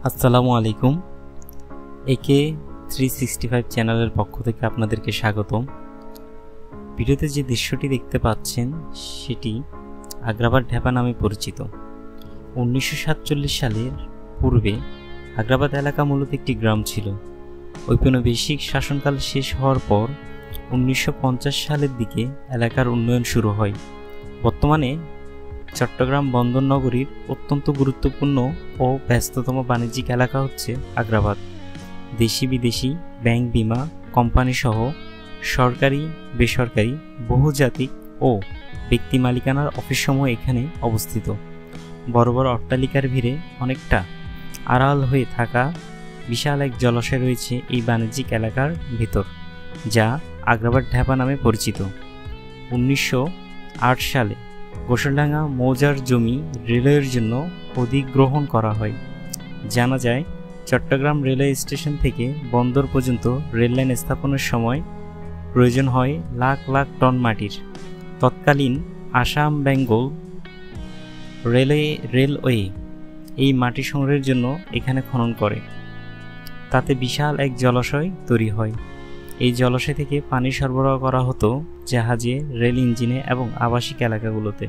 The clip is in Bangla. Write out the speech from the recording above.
আসসালামু আলাইকুম। একে 365 চ্যানেলের পক্ষ থেকে আপনাদেরকে স্বাগতম। ভিডিওতে যে দৃশ্যটি দেখতে পাচ্ছেন সেটি আগ্রাবাদ ঢাপা নামে পরিচিত। 1947 সালের পূর্বে আগ্রাবাদ এলাকা মূলত একটি গ্রাম ছিল। ঔপনিবেশিক শাসনকাল শেষ হওয়ার পর 1950 সালের দিকে এলাকার উন্নয়ন শুরু হয়। বর্তমানে চট্টগ্রাম বন্দর নগরীর অত্যন্ত গুরুত্বপূর্ণ ও ব্যস্ততম বাণিজ্যিক এলাকা হচ্ছে আগ্রাবাদ। দেশি বিদেশি ব্যাংক, বীমা কোম্পানি সহ সরকারি বেসরকারি বহুজাতিক ও ব্যক্তি মালিকানার অফিসসমূহ এখানে অবস্থিত। বড় বড় অট্টালিকার ভিড়ে অনেকটা আড়াল হয়ে থাকা বিশাল এক জলাশয় রয়েছে এই বাণিজ্যিক এলাকার ভিতর, যা আগ্রাবাদ ঢাপা নামে পরিচিত। 1908 সালে গোসলডাঙ্গা মৌজার জমি রেলওয়ের জন্য অধিগ্রহণ করা হয়। জানা যায়, চট্টগ্রাম রেলওয়ে স্টেশন থেকে বন্দর পর্যন্ত রেললাইন স্থাপনের সময় প্রয়োজন হয় লাখ লাখ টন মাটির। তৎকালীন আসাম বেঙ্গল রেলওয়ে এই মাটি সংগ্রহের জন্য এখানে খনন করে। তাতে বিশাল এক জলাশয় তৈরি হয়। এই জলাশয় থেকে পানি সরবরাহ করা হতো জাহাজে, রেল ইঞ্জিনে এবং আবাসিক এলাকাগুলোতে।